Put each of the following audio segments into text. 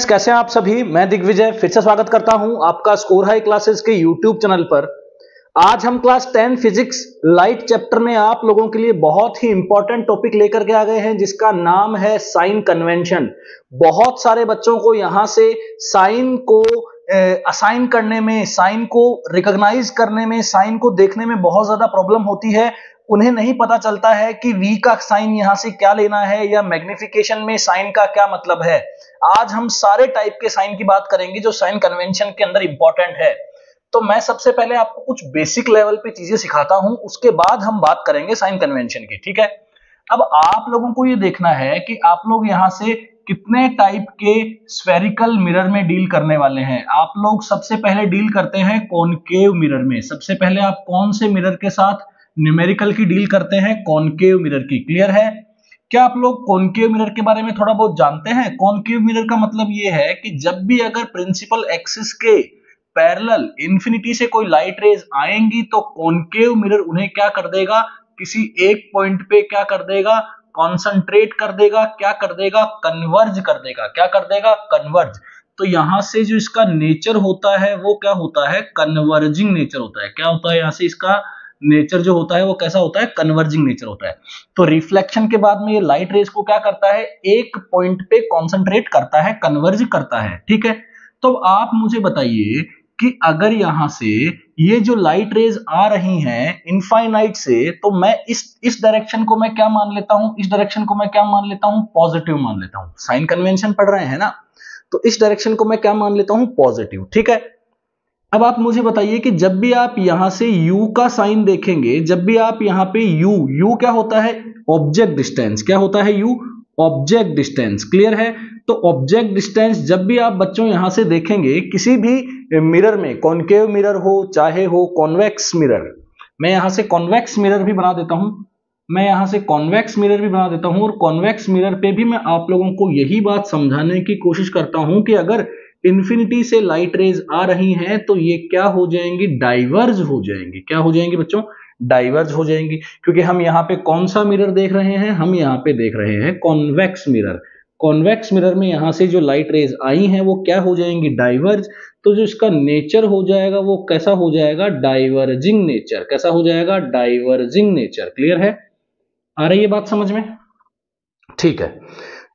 Friends, कैसे हैं आप सभी। मैं दिग्विजय फिर से स्वागत करता हूं आपका स्कोर हाई क्लासेस के यूट्यूब चैनल पर। आज हम क्लास 10 फिजिक्स लाइट चैप्टर में आप लोगों के लिए बहुत ही इंपॉर्टेंट टॉपिक लेकर के आ गए हैं, जिसका नाम है साइन कन्वेंशन। बहुत सारे बच्चों को यहां से साइन को असाइन करने में, साइन को रिकॉग्नाइज करने में, साइन को देखने में बहुत ज्यादा प्रॉब्लम होती है। उन्हें नहीं पता चलता है कि v का साइन यहां से क्या लेना है या मैग्निफिकेशन में साइन का क्या मतलब है। आज हम सारे टाइप के साइन की बात करेंगे जो साइन कन्वेंशन के अंदर इंपॉर्टेंट है। तो मैं सबसे पहले आपको कुछ बेसिक लेवल पे चीजें सिखाता हूं, उसके बाद हम बात करेंगे साइन कन्वेंशन की, ठीक है। अब आप लोगों को ये देखना है कि आप लोग यहां से कितने टाइप के स्फेरिकल मिरर में डील करने वाले हैं। आप लोग सबसे पहले डील करते हैं कॉनकेव मिरर में। सबसे पहले आप कौन से मिरर के साथ न्यूमेरिकल की डील करते हैं? कॉनकेव मिरर की। क्लियर है? क्या आप लोग कॉनकेव मिरर के बारे में थोड़ा बहुत जानते हैं? कॉनकेव मिरर का मतलब ये है कि जब भी अगर प्रिंसिपल एक्सिस के पैरेलल इंफिनिटी से कोई लाइट रेज आएंगी तो कॉनकेव मिरर उन्हें क्या कर देगा, किसी एक पॉइंट पे क्या कर देगा, कॉन्सेंट्रेट कर देगा, क्या कर देगा, कन्वर्ज कर देगा। क्या कर देगा? कन्वर्ज। तो यहां से जो इसका नेचर होता है वो क्या होता है? कन्वर्जिंग नेचर होता है। क्या होता है? यहां से इसका नेचर जो होता है वो कैसा होता है? कन्वर्जिंग नेचर होता है। तो रिफ्लेक्शन के बाद में ये लाइट रेज को क्या करता है? एक पॉइंट पे कॉन्सेंट्रेट करता है, कन्वर्ज करता है, ठीक है। तो आप मुझे बताइए कि अगर यहां से ये जो लाइट रेज आ रही हैं इनफाइनाइट से, तो मैं इस डायरेक्शन को मैं क्या मान लेता हूं? इस डायरेक्शन को मैं क्या मान लेता हूं? पॉजिटिव मान लेता हूं। साइन कन्वेंशन पढ़ रहे हैं ना, तो इस डायरेक्शन को मैं क्या मान लेता हूं? पॉजिटिव, ठीक है। अब आप मुझे बताइए कि जब भी आप यहां से u का साइन देखेंगे, जब भी आप यहां पे u क्या होता है? Object distance. क्या होता है? u object distance. क्लियर है? तो ऑब्जेक्ट डिस्टेंस जब भी आप बच्चों यहां से देखेंगे किसी भी मिरर में, कॉनकेव मिरर हो चाहे हो कॉन्वेक्स मिरर, मैं यहां से कॉन्वेक्स मिरर भी बना देता हूं, मैं यहां से कॉन्वेक्स मिरर भी बना देता हूं, और कॉन्वेक्स मिरर पे भी मैं आप लोगों को यही बात समझाने की कोशिश करता हूं कि अगर इंफिनिटी से लाइट रेज आ रही हैं तो ये क्या हो जाएंगी? डाइवर्ज हो जाएंगी। क्या हो जाएंगी बच्चों? डाइवर्ज हो जाएंगी। क्योंकि हम यहाँ पे कौन सा मिरर देख रहे हैं? हम यहाँ पे देख रहे हैं कॉन्वेक्स मिरर। कॉन्वेक्स मिरर में यहां से जो लाइट रेज आई हैं वो क्या हो जाएंगी? डाइवर्ज। तो जो इसका नेचर हो जाएगा वो कैसा हो जाएगा? Diverging nature. कैसा हो जाएगा? Diverging nature. क्लियर है? आ रही है बात समझ में? ठीक है।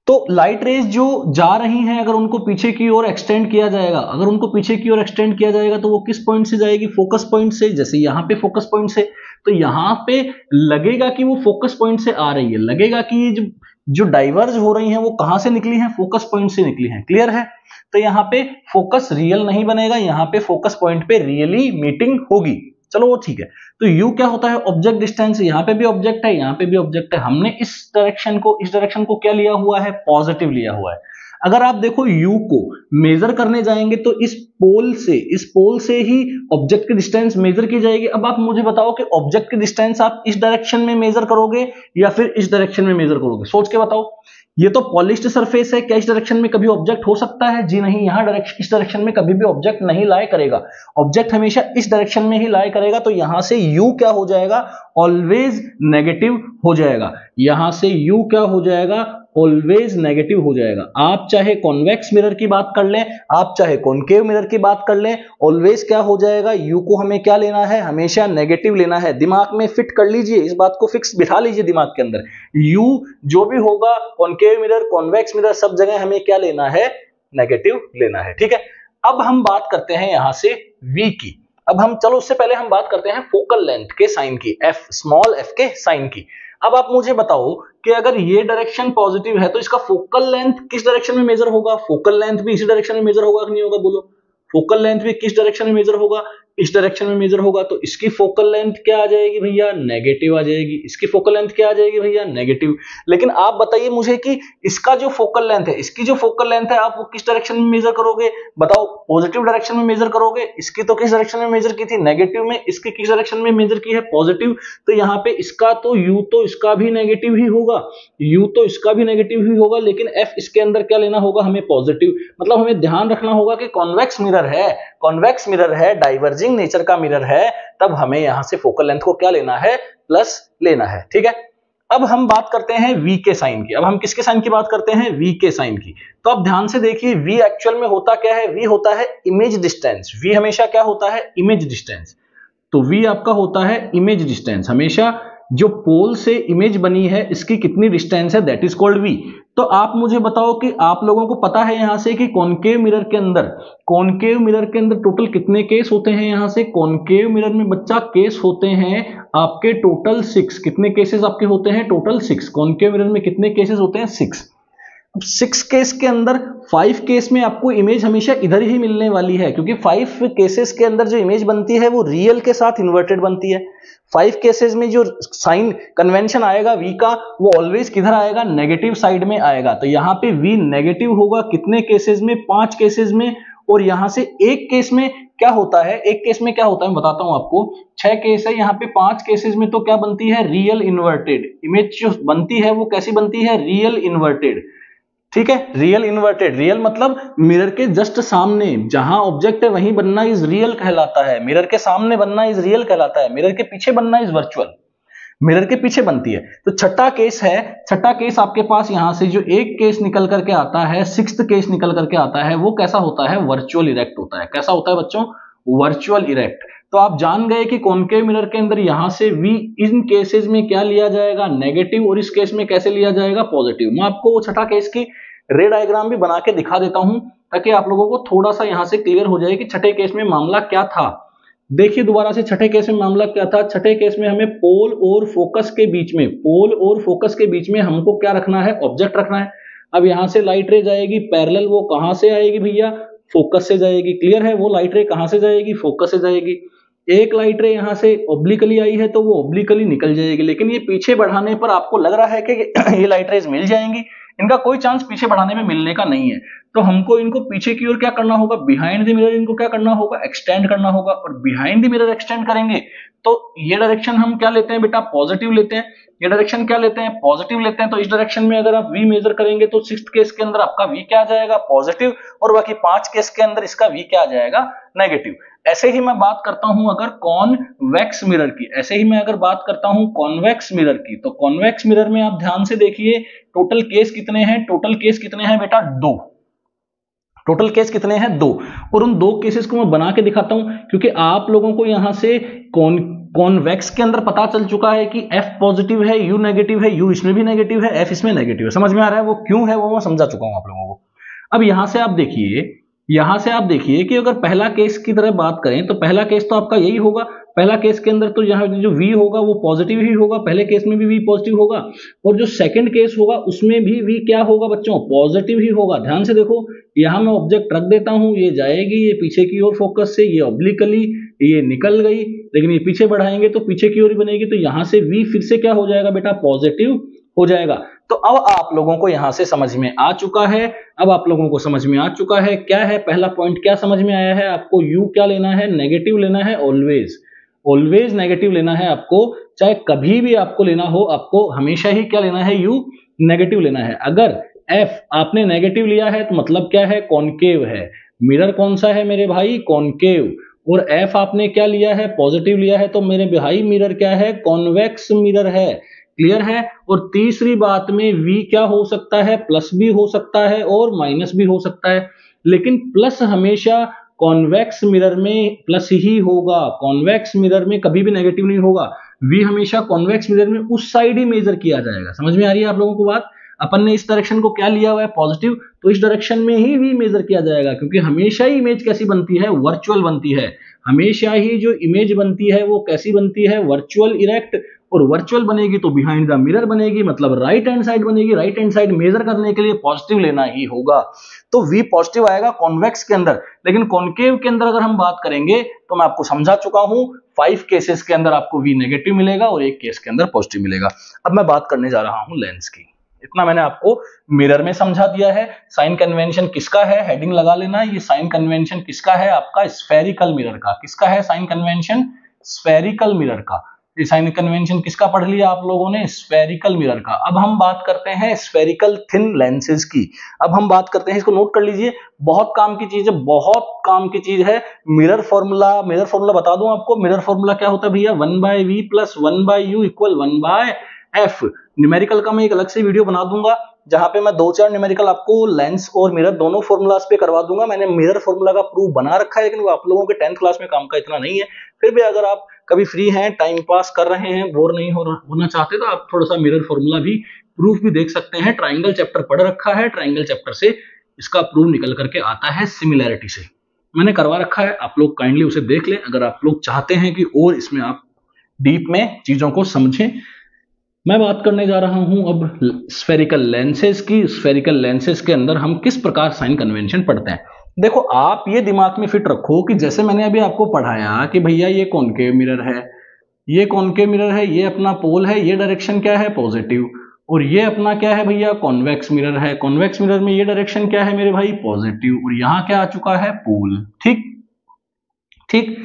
तो लाइट रेज जो जा रही हैं अगर उनको पीछे की ओर एक्सटेंड किया जाएगा, अगर उनको पीछे की ओर एक्सटेंड किया जाएगा तो वो किस पॉइंट से जाएगी? फोकस पॉइंट से। जैसे यहाँ पे फोकस पॉइंट से, तो यहाँ पे लगेगा कि वो फोकस पॉइंट से आ रही है, लगेगा कि ये जो डाइवर्ज हो रही हैं वो कहां से निकली हैं? फोकस पॉइंट से निकली हैं। क्लियर है? तो यहाँ पे फोकस रियल नहीं बनेगा, यहाँ पे फोकस पॉइंट पे रियली मीटिंग होगी। चलो वो ठीक है। तो u क्या होता है? Object distance. यहाँ पे भी ऑब्जेक्ट है, यहाँ पे भी ऑब्जेक्ट है। हमने इस डायरेक्शन को क्या लिया हुआ है? पॉजिटिव लिया हुआ है। अगर आप देखो u को मेजर करने जाएंगे तो इस पोल से ही ऑब्जेक्ट की डिस्टेंस मेजर की जाएगी। अब आप मुझे बताओ कि ऑब्जेक्ट की डिस्टेंस आप इस डायरेक्शन में मेजर करोगे या फिर इस डायरेक्शन में मेजर करोगे? सोच के बताओ। ये तो पॉलिश्ड सरफेस है, क्या इस डायरेक्शन में कभी ऑब्जेक्ट हो सकता है? जी नहीं, यहां इस डायरेक्शन में कभी भी ऑब्जेक्ट नहीं लाए करेगा। ऑब्जेक्ट हमेशा इस डायरेक्शन में ही लाए करेगा। तो यहां से u क्या हो जाएगा? ऑलवेज नेगेटिव हो जाएगा। यहां से u क्या हो जाएगा? ऑलवेज नेगेटिव हो जाएगा। आप चाहे कॉन्वेक्स मिरर की बात कर लें, आप चाहे कॉनकेव मिरर की बात कर लें, ऑलवेज क्या हो जाएगा? u को हमें क्या लेना है? हमेशा नेगेटिव लेना है। दिमाग में फिट कर लीजिए, इस बात को फिक्स बिठा लीजिए दिमाग के अंदर। u जो भी होगा, कॉनकेव मिरर, कॉन्वेक्स मिरर, सब जगह हमें क्या लेना है? नेगेटिव लेना है, ठीक है। अब हम बात करते हैं यहां से v की। अब हम चलो उससे पहले हम बात करते हैं फोकल लेंथ के साइन की, f, स्मॉल f के साइन की। अब आप मुझे बताओ कि अगर ये डायरेक्शन पॉजिटिव है तो इसका फोकल लेंथ किस डायरेक्शन में मेजर होगा? फोकल लेंथ भी इसी डायरेक्शन में मेजर होगा कि नहीं होगा? बोलो। फोकल लेंथ भी किस डायरेक्शन में मेजर होगा? इस डायरेक्शन में मेजर होगा। तो इसकी फोकल लेंथ क्या आ जाएगी भैया? नेगेटिव आ जाएगी। इसकी फोकल लेंथ क्या आ जाएगी भैया? नेगेटिव। लेकिन आप बताइए मुझे कि इसका जो फोकल लेंथ है, इसकी जो फोकल लेंथ है, आप वो किस डायरेक्शन में मेजर करोगे? बताओ। पॉजिटिव डायरेक्शन में मेजर करोगे। इसकी तो किस डायरेक्शन में मेजर की थी? नेगेटिव में। इसकी किस डायरेक्शन में मेजर की है? पॉजिटिव। तो यहाँ पे इसका तो u तो इसका भी नेगेटिव ही होगा, u तो इसका भी नेगेटिव ही होगा, लेकिन f इसके अंदर क्या लेना होगा? हमें पॉजिटिव। मतलब हमें ध्यान रखना होगा कि कॉन्वेक्स मिरर है, डाइवर्जिंग नेचर का मिरर है, तब हमें यहां से फोकल लेंथ को क्या लेना है? प्लस लेना है, ठीक है। अब हम बात करते हैं v के साइन की। अब हम किसके साइन की बात करते हैं? v के साइन की। तो अब ध्यान से देखिए v एक्चुअल में होता क्या है? v होता है इमेज डिस्टेंस। v हमेशा क्या होता है? Image distance. तो v आपका होता है इमेज डिस्टेंस। हमेशा जो पोल से इमेज बनी है इसकी कितनी डिस्टेंस है, दैट इज कॉल्ड v। तो आप मुझे बताओ कि आप लोगों को पता है यहां से कि कॉनकेव मिरर के अंदर टोटल कितने केस होते हैं? यहां से कॉनकेव मिरर में बच्चा केस होते हैं आपके टोटल 6। कितने केसेस आपके होते हैं? टोटल 6। कॉनकेव मिरर में कितने केसेस होते हैं? 6। अब 6 केस के अंदर 5 केस में आपको इमेज हमेशा इधर ही मिलने वाली है, क्योंकि 5 केसेस के अंदर जो इमेज बनती है वो रियल के साथ इन्वर्टेड बनती है। 5 केसेस में जो साइन कन्वेंशन आएगा v का, वो ऑलवेज किधर आएगा? नेगेटिव साइड में आएगा। तो यहां पे v नेगेटिव होगा कितने केसेस में? 5 केसेस में। और यहां से एक केस में क्या होता है? एक केस में क्या होता है मैं बताता हूं आपको। 6 केस है, यहां पे 5 केसेस में तो क्या बनती है? Real inverted. इमेज जो बनती है वो कैसी बनती है? Real inverted. ठीक है, रियल इन्वर्टेड। रियल मतलब मिरर के जस्ट सामने जहां ऑब्जेक्ट है वहीं बनना इज रियल कहलाता है। मिरर के सामने बनना इज रियल कहलाता है। मिरर के पीछे बनना इज वर्चुअल। मिरर के पीछे बनती है। तो छठा केस है, छठा केस आपके पास यहां से जो एक केस निकल करके आता है, 6th केस निकल करके आता है, वो कैसा होता है? वर्चुअल इरेक्ट होता है। कैसा होता है बच्चों? Virtual erect. तो आप जान गए कि कॉनकेव मिरर के अंदर यहां से v इन केसेस में क्या लिया जाएगा? नेगेटिव। और इस केस में कैसे लिया जाएगा? पॉजिटिव। मैं आपको वो छठा केस की रे डायग्राम भी बना के दिखा देता हूं ताकि आप लोगों को थोड़ा सा यहां से क्लियर हो जाए कि छठे केस में मामला क्या था। देखिए दोबारा से छठे केस में मामला क्या था। छठे केस में हमें पोल और फोकस के बीच में, पोल और फोकस के बीच में हमको क्या रखना है? ऑब्जेक्ट रखना है। अब यहां से लाइट रे जाएगी पैरेलल, वो कहां से आएगी भैया? फोकस से जाएगी। क्लियर है? वो लाइट रे कहां से जाएगी? फोकस से जाएगी। एक लाइट रे यहां से ऑब्लिकली आई है तो वो ऑब्लिकली निकल जाएगी, लेकिन ये पीछे बढ़ाने पर आपको लग रहा है कि ये लाइट रेज मिल जाएंगी। इनका कोई चांस पीछे बढ़ाने में मिलने का नहीं है। तो हमको इनको पीछे की ओर क्या करना होगा? बिहाइंड द मिरर इनको क्या करना होगा? एक्सटेंड करना होगा। और बिहाइंड द मिरर एक्सटेंड करेंगे तो ये डायरेक्शन हम क्या लेते हैं बेटा? पॉजिटिव लेते हैं। ये डायरेक्शन क्या लेते हैं? पॉजिटिव लेते हैं। तो इस डायरेक्शन में अगर आप v मेजर करेंगे तो 6th केस के अंदर आपका v क्या आ जाएगा? पॉजिटिव। और बाकी 5 केस के अंदर इसका v क्या आ जाएगा? नेगेटिव। ऐसे ही मैं बात करता हूं अगर कॉन्वेक्स मिरर की, ऐसे ही मैं अगर बात करता हूं कॉन्वेक्स मिरर की, तो कॉन्वेक्स मिरर में आप ध्यान से देखिए टोटल केस कितने हैं? टोटल केस कितने हैं बेटा? 2। टोटल केस कितने हैं? 2। और उन 2 केसेस को मैं बना के दिखाता हूं क्योंकि आप लोगों को यहां से कॉन्वेक्स के अंदर पता चल चुका है कि F पॉजिटिव है, U नेगेटिव है, U इसमें भी नेगेटिव है, F इसमें नेगेटिव है। समझ में आ रहा है? वो क्यों है वो मैं समझा चुका हूं आप लोगों को। अब यहां से आप देखिए कि अगर पहला केस की तरह बात करें तो पहला केस तो आपका यही होगा। पहला केस के अंदर तो यहाँ जो v होगा वो पॉजिटिव ही होगा। पहले केस में भी v पॉजिटिव होगा। और जो सेकंड केस होगा उसमें भी v क्या होगा बच्चों? पॉजिटिव ही होगा। ध्यान से देखो, यहां मैं ऑब्जेक्ट रख देता हूं, ये जाएगी, ये पीछे की ओर फोकस से, ये ऑब्लिकली ये निकल गई, लेकिन ये पीछे बढ़ाएंगे तो पीछे की ओर ही बनेगी। तो यहां से v फिर से क्या हो जाएगा बेटा? पॉजिटिव हो जाएगा। तो अब आप लोगों को यहां से समझ में आ चुका है। अब आप लोगों को समझ में आ चुका है क्या है पहला पॉइंट, क्या समझ में आया है आपको? u क्या लेना है? नेगेटिव लेना है। ऑलवेज ऑलवेज नेगेटिव लेना है आपको। चाहे कभी भी आपको लेना हो, आपको हमेशा ही क्या लेना है? u नेगेटिव लेना है। अगर f आपने नेगेटिव लिया है तो मतलब क्या है? कॉनकेव है। मिरर कौन सा है मेरे भाई? कॉनकेव। और f आपने क्या लिया है? पॉजिटिव लिया है, तो मेरे भाई मिरर क्या है? कॉन्वेक्स मिरर है। क्लियर है? और तीसरी बात में v क्या हो सकता है? प्लस भी हो सकता है और माइनस भी हो सकता है, लेकिन प्लस हमेशा कॉन्वेक्स मिरर में प्लस ही होगा। कॉन्वेक्स मिरर में कभी भी नेगेटिव नहीं होगा। v हमेशा कॉन्वेक्स मिरर में उस साइड ही मेजर किया जाएगा। समझ में आ रही है आप लोगों को बात? अपन ने इस डायरेक्शन को क्या लिया हुआ है? पॉजिटिव। तो इस डायरेक्शन में ही v मेजर किया जाएगा, क्योंकि हमेशा ही इमेज कैसी बनती है? वर्चुअल बनती है। हमेशा ही जो इमेज बनती है वो कैसी बनती है? Virtual erect. और वर्चुअल बनेगी तो बिहाइंड द मिरर बनेगी, मतलब राइट हैंड साइड बनेगी। राइट हैंड साइड मेजर करने के लिए पॉजिटिव लेना ही होगा। तो v पॉजिटिव आएगा कॉन्वेक्स के अंदर। लेकिन कॉनकेव के अंदर अगर हम बात करेंगे तो मैं आपको समझा चुका हूं, 5 केसेस के अंदर आपको v नेगेटिव मिलेगा और एक केस के अंदर पॉजिटिव मिलेगा। अब मैं बात करने जा रहा हूं लेंस की। इतना मैंने आपको मिरर में समझा दिया है। साइन कन्वेंशन किसका है? हेडिंग लगा लेना। ये साइन कन्वेंशन किसका है? आपका स्फेरिकल मिरर का। किसका है साइन कन्वेंशन? स्फेरिकल मिरर का। ये साइन कन्वेंशन किसका पढ़ लिया आप लोगों ने? स्फेरिकल मिरर का। अब हम बात करते हैं स्फेरिकल थिन लेंसेज की। अब हम बात करते हैं, इसको नोट कर लीजिए, बहुत काम की चीज है, बहुत काम की चीज है। मिरर फॉर्मूला बता दूं आपको। मिरर फॉर्मूला क्या होता है भैया? 1/v + 1/u = 1/r F numerical का मैं एक अलग से वीडियो बना दूंगा जहां पे मैं 2-4 न्यूमेरिकल आपको लेंस और मिरर दोनों फॉर्मूलाज पे करवा दूंगा। मैंने मिरर फॉर्मूला का प्रूफ बना रखा है, लेकिन वो आप लोगों के 10th क्लास में काम का इतना नहीं है। फिर भी अगर आप कभी फ्री हैं, टाइम पास कर रहे हैं, बोर नहीं होना चाहते, तो आप थोड़ा सा मिरर फॉर्मूला भी प्रूफ भी देख सकते हैं। ट्राइंगल चैप्टर पढ़ रखा है, ट्राइंगल चैप्टर से इसका प्रूफ निकल करके आता है सिमिलैरिटी से, मैंने करवा रखा है। आप लोग काइंडली उसे देख लें अगर आप लोग चाहते हैं कि और इसमें आप डीप में चीजों को समझें। मैं बात करने जा रहा हूं अब स्फेरिकल लेंसेज की। स्फेरिकल लेंसेज के अंदर हम किस प्रकार साइन कन्वेंशन पढ़ते हैं। देखो, आप ये दिमाग में फिट रखो कि जैसे मैंने अभी आपको पढ़ाया कि भैया ये कॉनकेव मिरर है, ये कॉनकेव मिरर है, ये अपना पोल है, ये डायरेक्शन क्या है पॉजिटिव, और ये अपना क्या है भैया कॉन्वेक्स मिरर है। कॉन्वेक्स मिरर में ये डायरेक्शन क्या है मेरे भाई पॉजिटिव, और यहां क्या आ चुका है पोल। ठीक ठीक,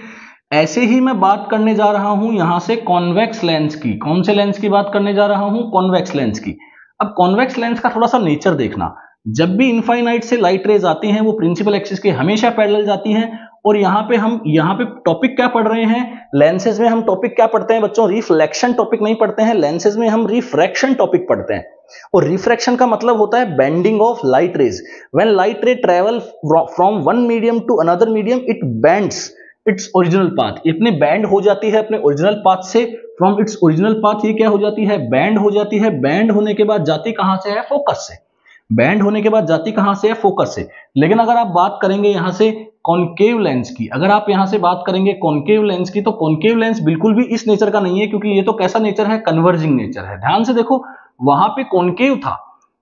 ऐसे ही मैं बात करने जा रहा हूं यहां से कॉन्वेक्स लेंस की। कौन से लेंस की बात करने जा रहा हूं? कॉन्वेक्स लेंस की। अब कॉन्वेक्स लेंस का थोड़ा सा नेचर देखना, जब भी इनफाइनाइट से लाइट रेज आती हैं वो प्रिंसिपल एक्सिस के हमेशा पैरेलल जाती हैं। और यहाँ पे टॉपिक क्या पढ़ रहे हैं? लेंसेज में हम टॉपिक क्या पढ़ते हैं बच्चों? रिफ्लेक्शन टॉपिक नहीं पढ़ते हैं, लेंसेज में हम रिफ्रैक्शन टॉपिक पढ़ते हैं। और रिफ्रैक्शन का मतलब होता है bending of light rays. When light ray travel from one medium to another medium, it bends its original path. इतनी बैंड हो जाती है अपने ओरिजिनल पाथ से, फ्रॉम इट्स ओरिजिनल पाथ ये क्या हो जाती है? बैंड हो जाती है। बैंड होने के बाद जाती कहां से है? फोकस से। बैंड होने के बाद जाती कहां से है? फोकस से। लेकिन अगर आप बात करेंगे यहां से कॉनकेव लेंस की, अगर आप यहां से बात करेंगे कॉनकेव लेंस की, तो कॉनकेव लेंस बिल्कुल भी इस नेचर का नहीं है, क्योंकि ये तो कैसा नेचर है? कन्वर्जिंग नेचर है। ध्यान से देखो, वहां पे कॉनकेव था,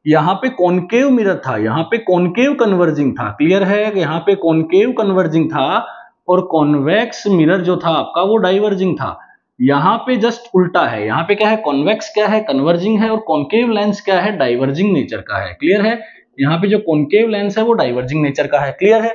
यहां पे कॉनकेव मिरर था, यहां पे कॉनकेव कन्वर्जिंग था। क्लियर है? यहां पे कॉनकेव कन्वर्जिंग था और कॉन्वेक्स मिरर जो था आपका वो डाइवर्जिंग था। यहां पे जस्ट उल्टा है, यहां पे क्या है? कॉन्वेक्स क्या है? कन्वर्जिंग है, और कॉनकेव लेंस क्या है? डाइवर्जिंग नेचर का है। क्लियर है? यहाँ पे जो कॉनकेव लेंस है वो डाइवर्जिंग नेचर का है। क्लियर है?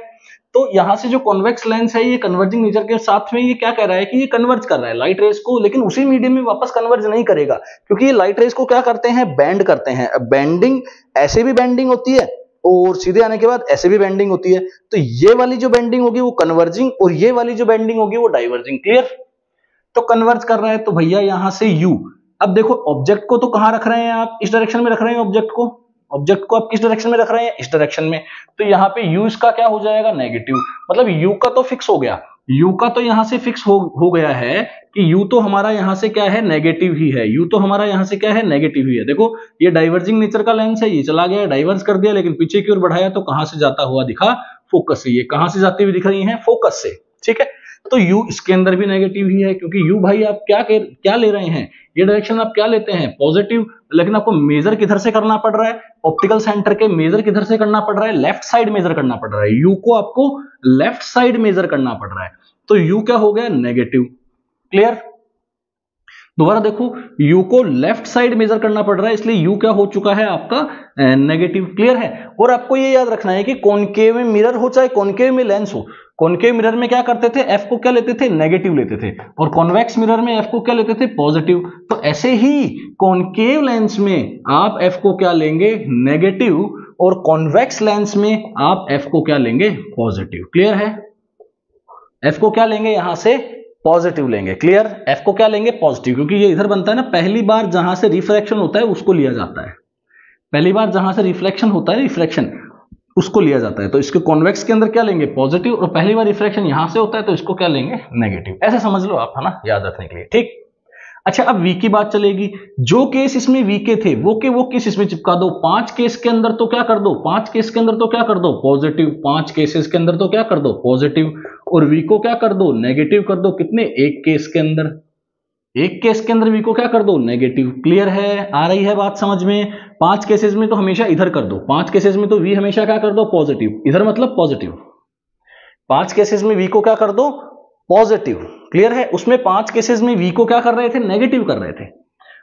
तो यहां से जो कॉन्वेक्स लेंस है ये कन्वर्जिंग नेचर के साथ में ये क्या कह रहा है कि ये कन्वर्ज कर रहा है लाइट रेज को, लेकिन उसी मीडियम में वापस कन्वर्ज नहीं करेगा, क्योंकि ये लाइट रेज को क्या करते हैं? बेंड करते हैं। बेंडिंग, ऐसे भी बेंडिंग होती है और सीधे आने के बाद ऐसे भी बेंडिंग होती है। तो ये वाली जो बेंडिंग होगी वो कन्वर्जिंग, और ये वाली जो बेंडिंग होगी वो डाइवर्जिंग। क्लियर? तो कन्वर्ज कर रहा है तो भैया यहां से यू। अब देखो, ऑब्जेक्ट को तो कहां रख रहे हैं आप? इस डायरेक्शन में रख रहे हैं ऑब्जेक्ट को। ऑब्जेक्ट को आप किस डायरेक्शन में रख रहे हैं? इस डायरेक्शन में। तो यहाँ पे u इसका क्या हो जाएगा? नेगेटिव। मतलब u का तो फिक्स हो गया, u का तो यहां से फिक्स हो गया है कि u तो हमारा यहां से क्या है? नेगेटिव ही है। u तो हमारा यहां से क्या है? नेगेटिव ही है। देखो, ये डाइवर्जिंग नेचर का लेंस है, ये चला गया डाइवर्ज कर दिया, लेकिन पीछे की ओर बढ़ाया तो कहां से जाता हुआ दिखा? फोकस से। ये कहां से जाती हुई दिख रही है? फोकस से। ठीक है, तो u इसके अंदर भी नेगेटिव ही है, क्योंकि u भाई आप क्या ले रहे हैं? ये डायरेक्शन आप क्या लेते हैं? पॉजिटिव। लेकिन आपको मेजर किधर से करना पड़ रहा है? ऑप्टिकल सेंटर के मेजर किधर से करना पड़ रहा है? लेफ्ट साइड मेजर करना पड़ रहा है। u को आपको लेफ्ट साइड मेजर करना पड़ रहा है, तो u क्या हो गया? नेगेटिव। क्लियर? दोबारा देखो, u को लेफ्ट साइड मेजर करना पड़ रहा है, इसलिए u क्या हो चुका है आपका? नेगेटिव। क्लियर है? और आपको ये याद रखना है कि कॉनकेव में मिरर हो चाहे कॉनकेव में लेंस हो, कॉनकेव मिरर में क्या करते थे? f को क्या लेते थे? नेगेटिव लेते थे, और कॉन्वेक्स मिरर में f को क्या लेते थे? पॉजिटिव। तो ऐसे ही कॉनकेव लेंस में आप f को क्या लेंगे? नेगेटिव, और कॉन्वेक्स लेंस में आप f को क्या लेंगे? पॉजिटिव। क्लियर है? f को क्या लेंगे यहां से? पॉजिटिव लेंगे। क्लियर? f को क्या लेंगे? पॉजिटिव, क्योंकि ये इधर बनता है ना, पहली बार जहां से रिफ्रैक्शन होता है उसको लिया जाता है। पहली बार जहां से रिफ्लेक्शन होता है, रिफ्रैक्शन, उसको लिया जाता है। तो इसके कॉन्वेक्स के अंदर क्या लेंगे? पॉजिटिव, और पहली बार रिफ्रैक्शन यहां से होता है तो इसको क्या लेंगे? नेगेटिव। ऐसे समझ लो आप, है ना, याद रखने के लिए। ठीक। अच्छा, अब v की बात चलेगी। जो केस इसमें v के थे वो केस इसमें चिपका दो। 5 केस के अंदर तो क्या कर दो? 5 केस के अंदर तो क्या कर दो? पॉजिटिव। 5 केसेस के अंदर तो क्या कर दो? पॉजिटिव। और v को क्या कर दो? नेगेटिव कर दो। कितने? एक केस के अंदर। एक केस के अंदर v को क्या कर दो? नेगेटिव। क्लियर है? आ रही है बात समझ में? 5 केसेस में तो हमेशा इधर कर दो। 5 केसेस में तो v हमेशा क्या कर दो? पॉजिटिव। इधर मतलब पॉजिटिव। 5 केसेस में v को क्या कर दो? पॉजिटिव। क्लियर है? उसमें 5 केसेस में v को क्या कर रहे थे? नेगेटिव कर रहे थे।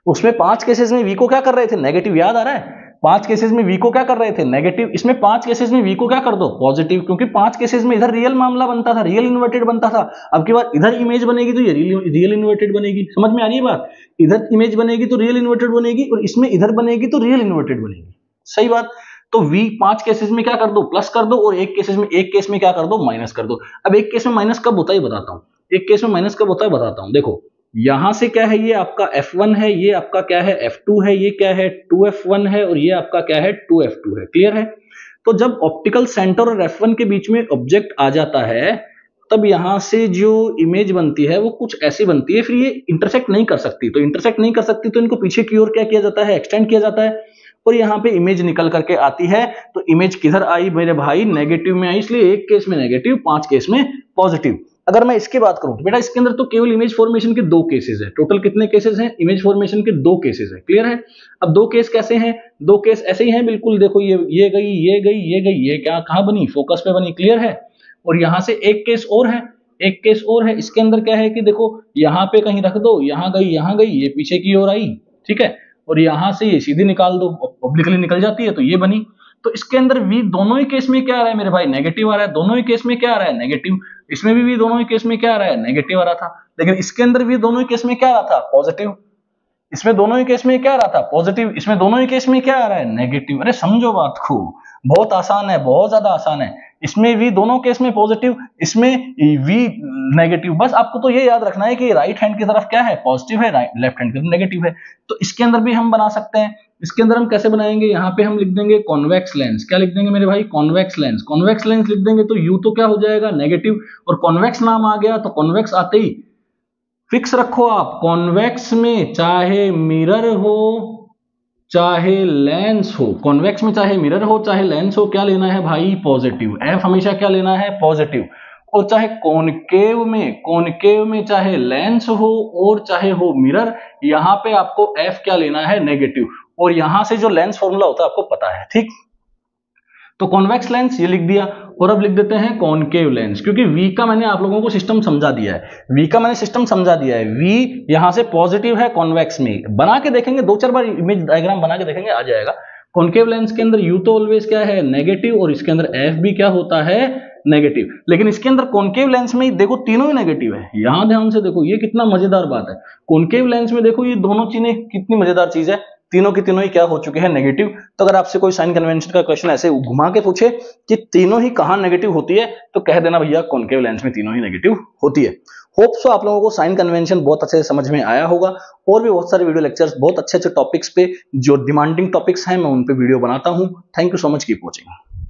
उसमें 5 केसेस में v को क्या कर रहे थे? नेगेटिव। याद आ रहा है? 5 केसेस में v को क्या कर रहे थे? नेगेटिव। इसमें 5 केसेस में v को क्या कर दो? पॉजिटिव, क्योंकि 5 केसेस में इधर रियल मामला बनता था, रियल इन्वर्टेड बनता था। अब की बार इधर इमेज बनेगी तो ये रियल इन्वर्टेड बनेगी। समझ में आ रही है बात? इधर इमेज बनेगी तो रियल इन्वर्टेड बनेगी, और इसमें इधर बनेगी तो रियल इन्वर्टेड बनेगी। सही बात? तो v 5 केसेस में क्या कर दो? प्लस कर दो, और एक केस में क्या कर दो? माइनस कर दो। अब एक केस में माइनस कब होता है बताता हूं। एक केस में माइनस कब होता है बताता हूं। देखो, यहां से क्या है, ये आपका F1 है, ये आपका क्या है F2 है, ये क्या है 2F1 है, और ये आपका क्या है 2F2 है। क्लियर है? तो जब ऑप्टिकल सेंटर और F1 के बीच में ऑब्जेक्ट आ जाता है तब यहां से जो इमेज बनती है वो कुछ ऐसी बनती है, फिर ये इंटरसेक्ट नहीं कर सकती। तो इंटरसेक्ट नहीं कर सकती तो इनको पीछे की ओर क्या किया जाता है, एक्सटेंड किया जाता है, और यहाँ पे इमेज निकल करके आती है। तो इमेज किधर आई मेरे भाई, नेगेटिव में आई, इसलिए एक केस में नेगेटिव, 5 केस में पॉजिटिव। अगर मैं इसकी बात करूं तो बेटा इसके अंदर तो केवल इमेज फॉर्मेशन के 2 केसेस है। टोटल कितने केसेस हैं, इमेज फॉर्मेशन के 2 केसेस है। क्लियर है? अब 2 केस कैसे हैं, 2 केस ऐसे ही हैं बिल्कुल, देखो ये गई, ये गई, ये गई, ये क्या कहां बनी, फोकस पे बनी। क्लियर है? और यहां से एक केस और है, एक केस और है, इसके अंदर क्या है कि देखो यहां पे कहीं रख दो, यहां गई, ये पीछे की ओर आई, ठीक है, और यहां से ये सीधी निकाल दो, ऑब्लिकली निकल जाती है, तो ये बनी। तो इसके अंदर v दोनों ही केस में क्या आ रहा है मेरे भाई, नेगेटिव आ रहा है। दोनों ही केस में क्या आ रहा है, नेगेटिव। इसमें भी v दोनों ही केस में क्या आ रहा है, नेगेटिव आ रहा था। लेकिन इसके अंदर v दोनों ही केस में क्या आ रहा था, पॉजिटिव। इसमें दोनों ही केस में क्या आ रहा था, पॉजिटिव। इसमें दोनों ही केस में क्या आ रहा है, नेगेटिव। अरे समझो बात को, बहुत आसान है, बहुत ज्यादा आसान है। इसमें v दोनों केस में पॉजिटिव, इसमें v नेगेटिव। बस आपको तो ये याद रखना है कि राइट हैंड की तरफ क्या है, पॉजिटिव है, लेफ्ट हैंड की तरफ नेगेटिव है। तो इसके अंदर भी हम बना सकते हैं। इसके अंदर हम कैसे बनाएंगे, यहाँ पे हम लिख देंगे कॉन्वेक्स लेंस। क्या लिख देंगे मेरे भाई, कॉन्वेक्स लेंस। कॉन्वेक्स लेंस लिख देंगे तो u तो क्या हो जाएगा, नेगेटिव, और कॉन्वेक्स नाम आ गया तो कॉन्वेक्स आते ही फिक्स रखो आप, कॉन्वेक्स में चाहे मिरर हो चाहे लेंस हो, कॉन्वेक्स में चाहे मिरर हो चाहे लेंस हो, क्या लेना है भाई, पॉजिटिव। एफ हमेशा क्या लेना है, पॉजिटिव। और चाहे कॉनकेव में चाहे लेंस हो और चाहे हो मिरर, यहां पे आपको एफ क्या लेना है, नेगेटिव। और यहां से जो लेंस फॉर्मूला होता है आपको पता है, ठीक। तो कॉन्वेक्स लेंस ये लिख दिया, और अब लिख देते हैं कॉनकेव लेंस, क्योंकि V का मैंने आप लोगों को सिस्टम समझा दिया है। V का मैंने सिस्टम समझा दिया है। V यहां से पॉजिटिव है कॉन्वेक्स में, बना के देखेंगे, 2-4 बार इमेज डायग्राम बना के देखेंगे, आ जाएगा। कॉनकेव लेंस के अंदर U तो ऑलवेज क्या है, नेगेटिव, और इसके अंदर F भी क्या होता है, नेगेटिव। लेकिन इसके अंदर कॉनकेव लेंस में देखो तीनों ही नेगेटिव है। यहां ध्यान से देखो, ये कितना मजेदार बात है। कॉनकेव लेंस में देखो ये दोनों चीजें कितनी मजेदार चीज है, तीनों की तीनों ही क्या हो चुके हैं, नेगेटिव। तो अगर आपसे कोई साइन कन्वेंशन का क्वेश्चन ऐसे घुमा के पूछे कि तीनों ही कहां नेगेटिव होती है, तो कह देना भैया कॉनकेव लेंस में तीनों ही नेगेटिव होती है। होप सो आप लोगों को साइन कन्वेंशन बहुत अच्छे से समझ में आया होगा। और भी बहुत सारे वीडियो लेक्चर्स बहुत अच्छे अच्छे टॉपिक्स पे, जो डिमांडिंग टॉपिक्स हैं, मैं उन पे वीडियो बनाता हूं। Thank you so much, keep watching.